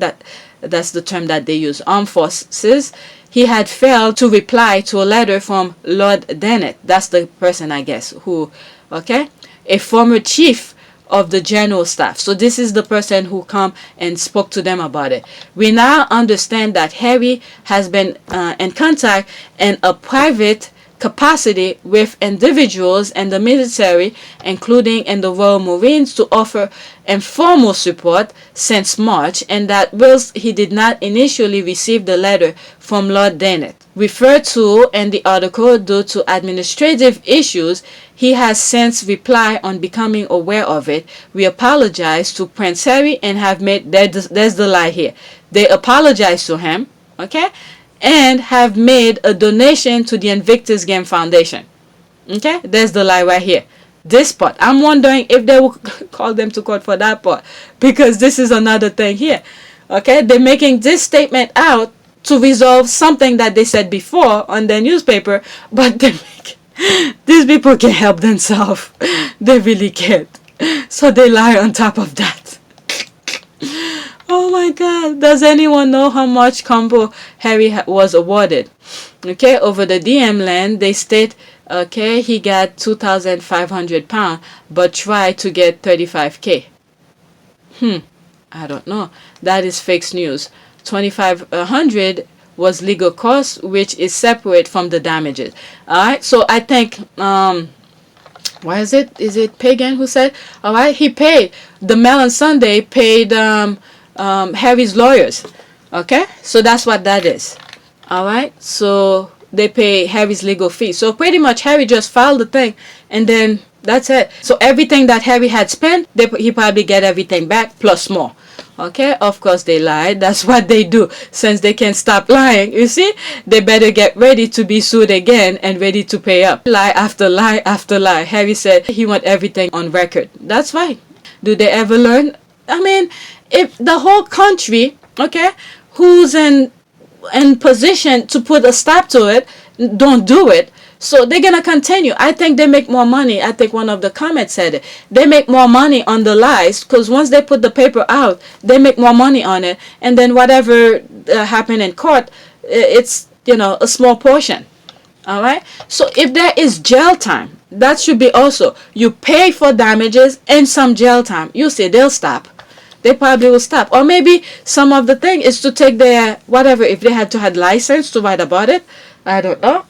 that's the term that they use, armed forces. He had failed to reply to a letter from Lord Dennett. That's the person, I guess, who, okay, a former chief of the general staff. So this is the person who come and spoke to them about it. We now understand that Harry has been in contact in a private capacity with individuals in the military, including in the Royal Marines, to offer informal support since March, and that whilst he did not initially receive the letter from Lord Dennett referred to in the article due to administrative issues, he has since replied on becoming aware of it. We apologize to Prince Harry and have made, there's the lie here. They apologize to him, okay, and have made a donation to the Invictus Game Foundation. Okay, there's the lie right here. This part, I'm wondering if they will call them to court for that part, because this is another thing here. Okay, they're making this statement out to resolve something that they said before on their newspaper, but these people can't help themselves. They really can't. So they lie on top of that. Oh my God. Does anyone know how much combo Harry was awarded? Okay, over the DM land, they state, okay, he got £2,500, but tried to get 35K. I don't know. That is fake news. 2,500 was legal costs, which is separate from the damages. All right. So I think why is it? Is it Pagan who said? All right, he paid the Mail on Sunday paid Harry's lawyers. Okay, so that's what that is. All right, so they pay Harry's legal fee. So pretty much Harry just filed the thing, and then that's it. So everything that Harry had spent, he probably get everything back plus more. Okay, of course they lied. That's what they do. Since they can't stop lying, you see, they better get ready to be sued again and ready to pay up. Lie after lie after lie. Harry said he want everything on record. That's right. Do they ever learn? I mean, if the whole country, okay, who's in position to put a stop to it, don't do it, so they're gonna continue. I think they make more money. I think one of the comments said it. They make more money on the lies, because once they put the paper out, they make more money on it, and then whatever happened in court, it's a small portion. All right. So if there is jail time, that should be also, you pay for damages and some jail time. You see, they'll stop. They probably will stop. Or maybe some of the thing is to take their whatever, if they had to have license to write about it. I don't know.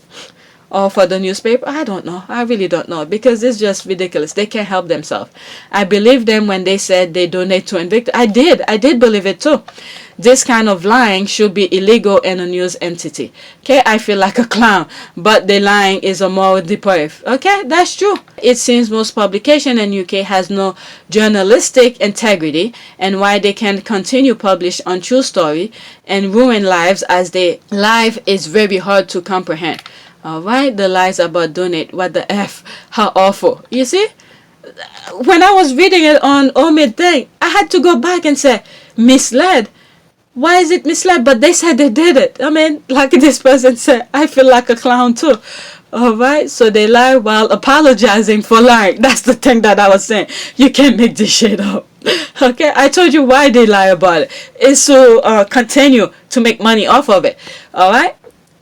Or for the newspaper. I don't know. I really don't know, because it's just ridiculous. They can't help themselves. I believe them when they said they donate to Invictus. I did believe it too. This kind of lying should be illegal in a news entity. Okay, I feel like a clown, but the lying is a moral depraved. Okay, that's true. It seems most publication in UK has no journalistic integrity, and why they can continue publish untrue story and ruin lives as they live is very hard to comprehend. All right, the lies about donate. What the F? How awful. You see? When I was reading it on Omid thing, I had to go back and say, misled. Why is it misled? But they said they did it. I mean, like this person said, I feel like a clown too. All right, so they lie while apologizing for lying. That's the thing that I was saying. You can't make this shit up. Okay, I told you why they lie about it. It's to continue to make money off of it. All right.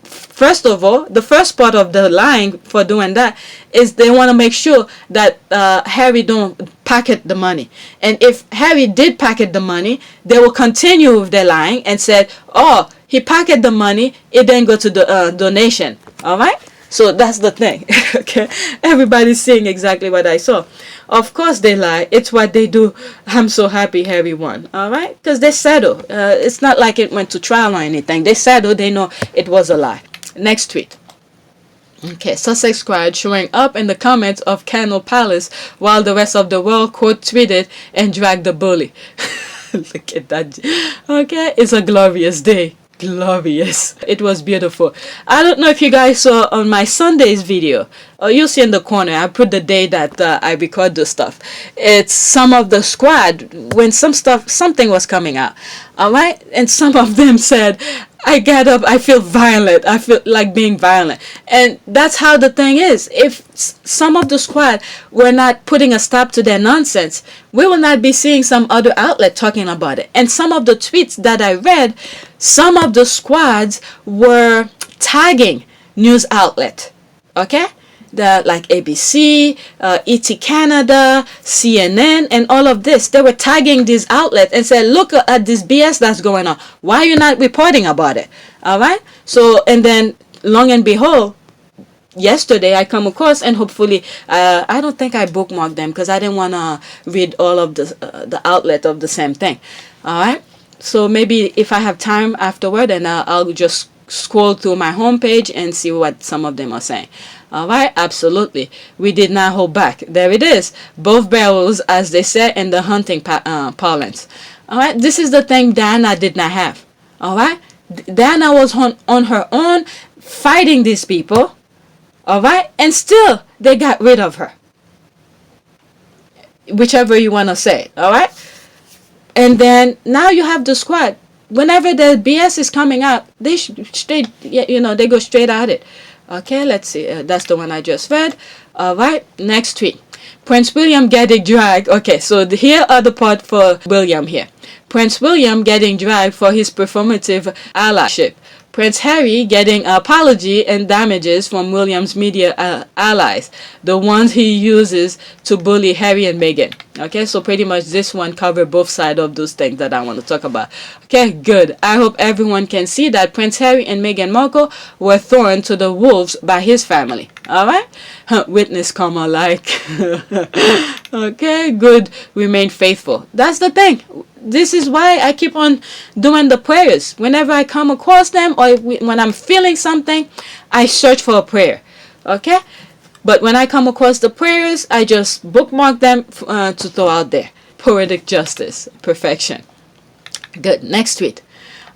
First of all, the first part of the lying for doing that is they want to make sure that Harry don't pocket the money. And if Harry did pocket the money, they will continue with their lying and said, oh, he pocketed the money, it didn't go to the donation. All right? So that's the thing. Okay, everybody's seeing exactly what I saw. Of course they lie. It's what they do. I'm so happy Harry won. All right, because they settled. It's not like it went to trial or anything. They settled. They know it was a lie. Next tweet. Okay, Sussex squad showing up in the comments of Carnival Palace while the rest of the world quote tweeted and dragged the bully. Look at that. Okay, it's a glorious day. Glorious. It was beautiful. I don't know if you guys saw on my Sunday's video, or you'll see in the corner, I put the day that I record the stuff. It's some of the squad when something was coming out. All right, and some of them said, I get up, I feel violent, I feel like being violent. And that's how the thing is. If some of the squad were not putting a stop to their nonsense, we will not be seeing some other outlet talking about it. And some of the tweets that I read, some of the squads were tagging news outlet. Okay? Like ABC, ET Canada, CNN, and all of this. They were tagging these outlets and said, look at this BS that's going on. Why are you not reporting about it? All right. So, and then long and behold, yesterday I come across, and hopefully, I don't think I bookmarked them because I didn't want to read all of the outlet of the same thing. All right. So maybe if I have time afterward, then I'll just scroll through my homepage and see what some of them are saying. All right, absolutely. We did not hold back. There it is. Both barrels, as they say in the hunting parlance. All right, this is the thing Diana did not have. All right, Diana was on her own fighting these people. All right, and still they got rid of her. Whichever you want to say. All right, and then now you have the squad. Whenever the BS is coming out, they they go straight at it. Okay, let's see. That's the one I just read. All right, next tweet. Prince William getting dragged. Okay, so here are the part for William here. Prince William getting dragged for his performative allyship. Prince Harry getting an apology and damages from William's media allies, the ones he uses to bully Harry and Meghan. Okay, so pretty much this one cover both sides of those things that I want to talk about. Okay, good. I hope everyone can see that Prince Harry and Meghan Markle were thrown to the wolves by his family. Alright? Witness karma like. Okay, good. Remain faithful. That's the thing. This is why I keep on doing the prayers. Whenever I come across them or when I'm feeling something, I search for a prayer. Okay? But when I come across the prayers, I just bookmark them to throw out there. Poetic justice. Perfection. Good. Next tweet.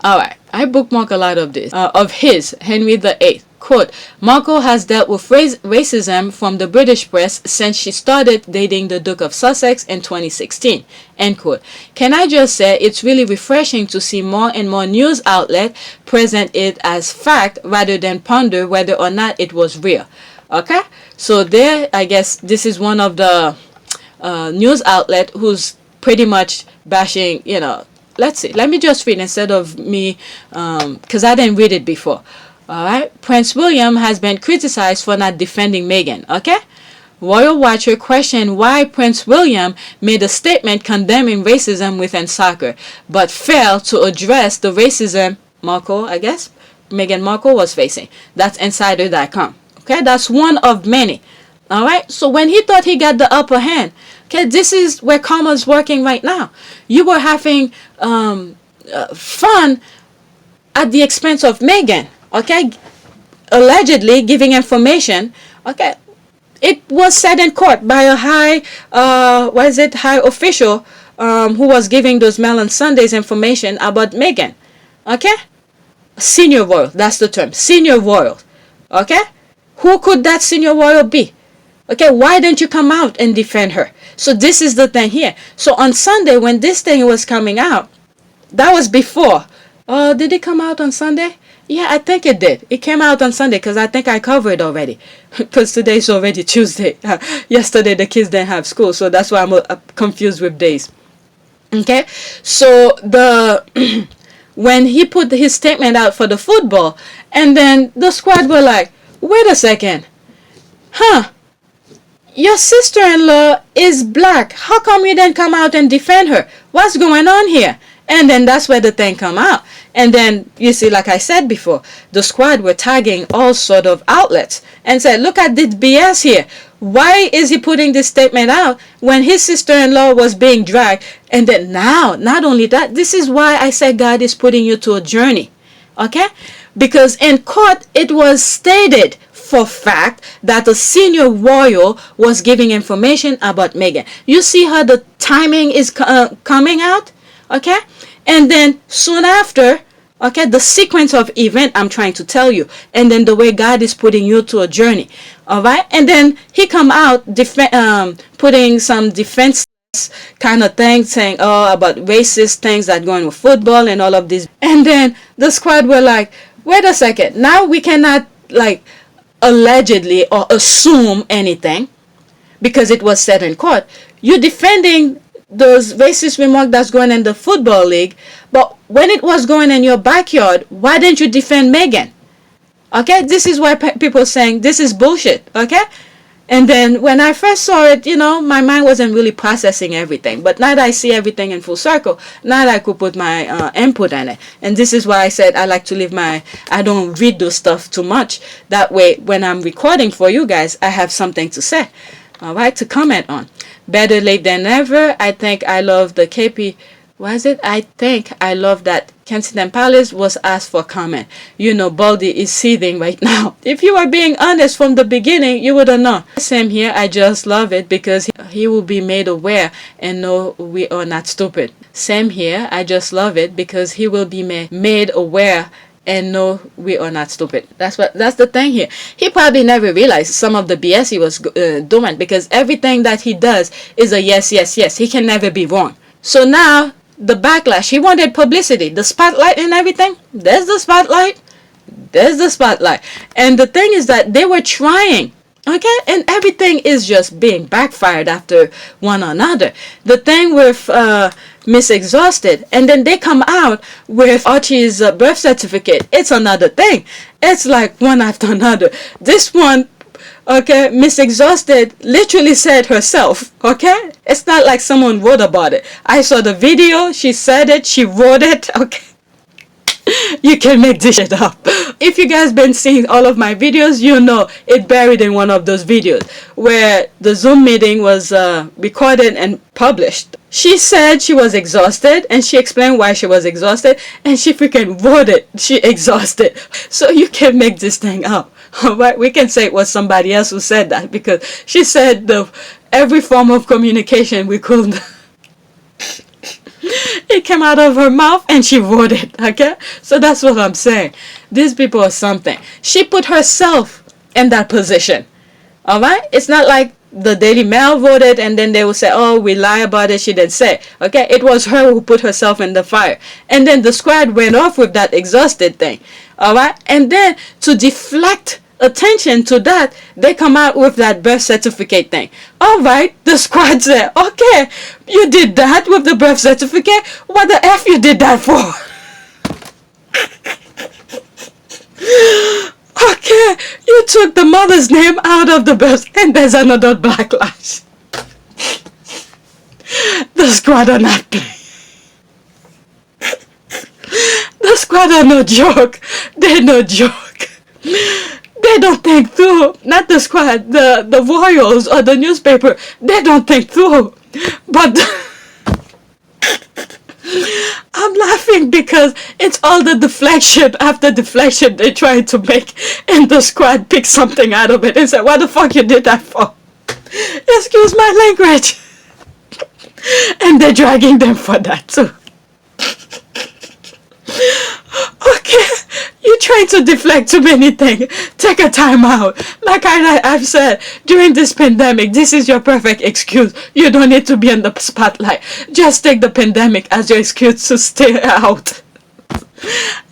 Alright. I bookmark a lot of this. Of his, Henry VIII. Quote, Markle has dealt with racism from the British press since she started dating the Duke of Sussex in 2016. End quote. Can I just say it's really refreshing to see more and more news outlets present it as fact rather than ponder whether or not it was real. Okay? So there, I guess this is one of the news outlet who's pretty much bashing, you know, let's see. Let me just read instead of me, because I didn't read it before. Alright, Prince William has been criticized for not defending Meghan. Okay? Royal Watcher questioned why Prince William made a statement condemning racism within soccer, but failed to address the racism Markle, I guess, Meghan Markle was facing. That's insider.com. Okay? That's one of many. Alright? So when he thought he got the upper hand, okay, this is where karma's working right now. You were having fun at the expense of Meghan. Okay, allegedly giving information. Okay, it was said in court by a high official who was giving those Melon Sundays information about Meghan. Okay, senior royal, that's the term, senior royal. Okay, who could that senior royal be? Okay, why didn't you come out and defend her? So this is the thing here. So on Sunday when this thing was coming out, that was before. Did it come out on Sunday? Yeah, I think it did. It came out on Sunday because I think I covered already. Because today's already Tuesday. Yesterday the kids didn't have school, so that's why I'm confused with days. Okay, so when he put his statement out for the football, and then the squad were like, wait a second, your sister-in-law is black. How come you didn't come out and defend her? What's going on here? And then that's where the thing come out. And then, you see, like I said before, the squad were tagging all sort of outlets and said, look at this BS here. Why is he putting this statement out when his sister-in-law was being dragged? And then now, not only that, this is why I said God is putting you to a journey. Okay? Because in court, it was stated for fact that the senior royal was giving information about Meghan. You see how the timing is coming out? Okay? And then soon after, okay, the sequence of event I'm trying to tell you, and then the way God is putting you to a journey, all right? And then he come out putting some defense kind of thing, saying about racist things that going with football and all of this. And then the squad were like, wait a second, now we cannot like allegedly or assume anything because it was said in court. You're defending those racist remarks that's going in the football league, but when it was going in your backyard, why didn't you defend Meghan? Okay, this is why people saying this is bullshit. Okay, and then when I first saw it, you know, my mind wasn't really processing everything, but now that I see everything in full circle, now that I could put my input in it. And this is why I said I like to leave I don't read those stuff too much. That way when I'm recording for you guys, I have something to say, all right, to comment on. Better late than never. I think I love the KP. Was it? I think I love that Kensington Palace was asked for comment. You know, Baldy is seething right now. If you were being honest from the beginning, you would have known. Same here. I just love it because he will be made aware and know we are not stupid. Same here. I just love it because he will be made aware and no, we are not stupid. That's the thing here. He probably never realized some of the BS he was doing, because everything that he does is a yes, yes, yes. He can never be wrong. So now the backlash, he wanted publicity, the spotlight and everything. There's the spotlight. There's the spotlight. And the thing is that they were trying. Okay, and everything is just being backfired after one another. The thing with Miss Exhausted, and then they come out with Archie's birth certificate. It's another thing. It's like one after another. This one, okay, Miss Exhausted literally said herself, okay? It's not like someone wrote about it. I saw the video, she said it, she wrote it, okay? You can make this shit up. If you guys been seeing all of my videos, you know it buried in one of those videos where the Zoom meeting was recorded and published. She said she was exhausted, and she explained why she was exhausted, and she freaking wrote it. She exhausted. So you can make this thing up. Alright, we can say it was somebody else who said that, because she said every form of communication we could. It came out of her mouth and she wrote it, okay? So that's what I'm saying. These people are something. She put herself in that position, alright? It's not like the Daily Mail wrote it and then they will say, oh, we lie about it, she didn't say. Okay, it was her who put herself in the fire. And then the squad went off with that exhausted thing, alright? And then to deflect attention to that, they come out with that birth certificate thing. Alright, the squad said, okay, you did that with the birth certificate. What the F you did that for? Okay, you took the mother's name out of the birth, and there's another backlash. The squad are not playing. The squad are no joke. They're no joke. They don't think through. Not the squad, the royals or the newspaper. They don't think through. But I'm laughing because it's all the deflection after deflection they try to make, and the squad pick something out of it and say, what the fuck you did that for? Excuse my language. And they're dragging them for that too. Okay, you're trying to deflect too many things. Take a time out. Like I've said, during this pandemic, this is your perfect excuse. You don't need to be in the spotlight. Just take the pandemic as your excuse to stay out.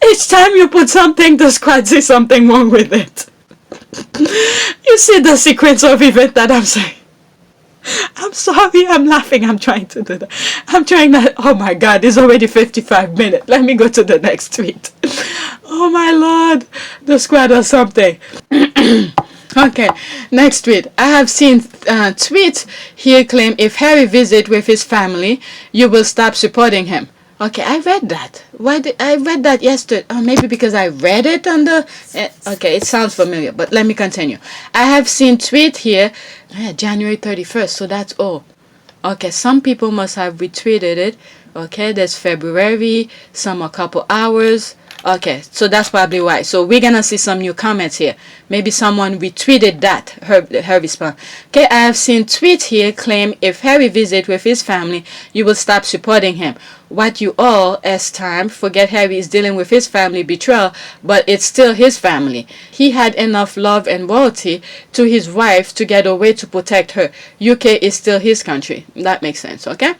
Each time you put something, the squad sees something wrong with it. You see the sequence of events that I'm saying. I'm sorry, I'm laughing, I'm trying to do that. I'm trying that. Oh my god, it's already 55 minutes. Let me go to the next tweet. Oh my lord, the squad or something. Okay, next tweet. I have seen tweets here claim if Harry visit with his family, you will stop supporting him. Okay, I read that. I read that yesterday? Maybe because I read it on the... okay, it sounds familiar, but let me continue. I have seen tweet here, January 31st, so that's all. Okay, some people must have retweeted it. Okay, there's February, some a couple hours. Okay, so that's probably why. So we're gonna see some new comments here. Maybe someone retweeted that, her response. Okay, I have seen tweets here claim if Harry visit with his family, you will stop supporting him. What you all, as time, forget Harry is dealing with his family betrayal, but it's still his family. He had enough love and loyalty to his wife to get away to protect her. UK is still his country. That makes sense, okay?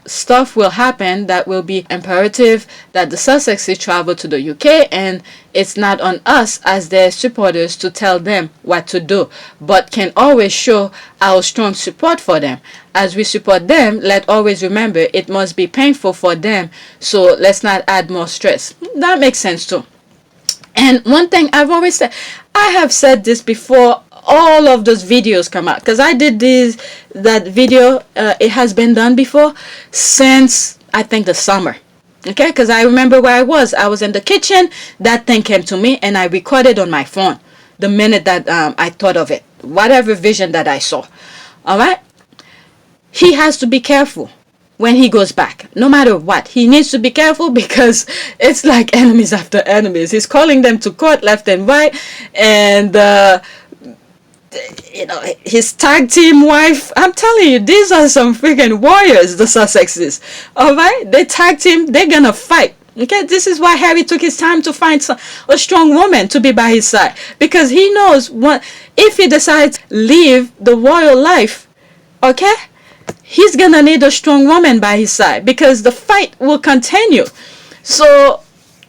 Stuff will happen that will be imperative that the Sussexes travel to the UK, and it's not on us as their supporters to tell them what to do, but can always show our strong support for them. As we support them, let's always remember it must be painful for them, so let's not add more stress. That makes sense too. And one thing I've always said, I have said this before all of those videos come out, because I did that video, it has been done before since I think the summer. Okay, because I remember where I was in the kitchen, that thing came to me and I recorded on my phone the minute that I thought of it, whatever vision that I saw. All right, he has to be careful when he goes back, no matter what. He needs to be careful because it's like enemies after enemies. He's calling them to court left and right, and you know, his tag team wife, I'm telling you, these are some freaking warriors, the Sussexes. Alright, they tag team, they're gonna fight. Okay, this is why Harry took his time to find a strong woman to be by his side, because he knows what if he decides to live the royal life, okay, he's gonna need a strong woman by his side because the fight will continue. So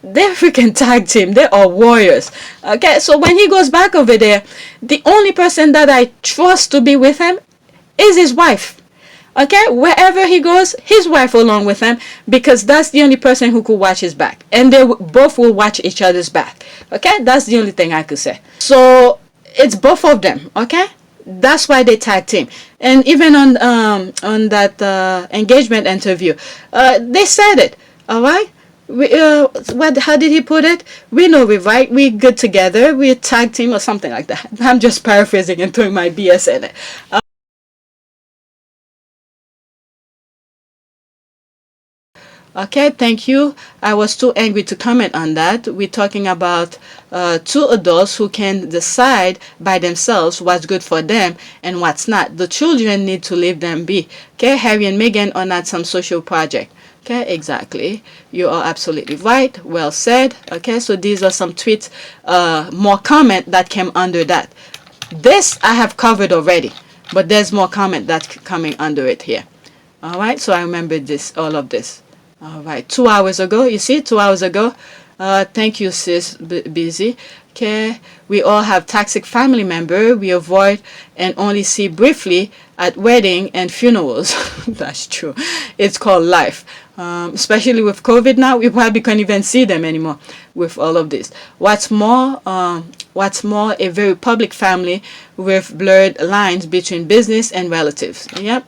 they're freaking tag team. They are warriors. Okay, so when he goes back over there, the only person that I trust to be with him is his wife. Okay, wherever he goes, his wife along with him, because that's the only person who could watch his back, and they both will watch each other's back. Okay, that's the only thing I could say. So it's both of them. Okay, that's why they tag team. And even on that engagement interview, they said it. All right. How did he put it? We know we right. We good together. We tag team or something like that. I'm just paraphrasing and throwing my BS in it. Okay, thank you. I was too angry to comment on that. We're talking about two adults who can decide by themselves what's good for them and what's not. The children need to leave them be. Okay, Harry and Meghan are not some social project. Okay, exactly. You are absolutely right. Well said. Okay, so these are some tweets, more comment that came under that. This I have covered already, but there's more comment that's coming under it here. All right, so I remember this, all of this. All right, 2 hours ago, you see, 2 hours ago. Thank you, sis, busy. Okay, we all have toxic family member we avoid and only see briefly at wedding and funerals. That's true. It's called life. Especially with COVID now, we probably can't even see them anymore with all of this. What's more, a very public family with blurred lines between business and relatives. Yep.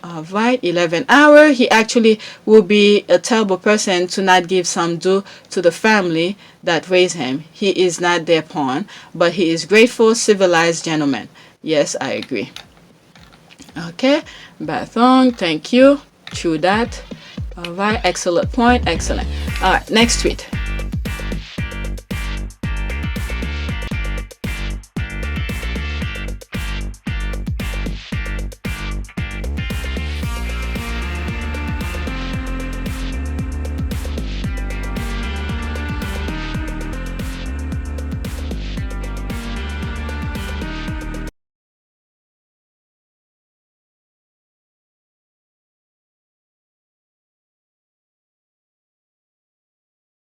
All right, 11 hour. He actually will be a terrible person to not give some due to the family that raised him. He is not their pawn, but he is grateful, civilized gentleman. Yes, I agree. Okay, Bathong, thank you. True that. All right, excellent point, excellent. All right, next tweet.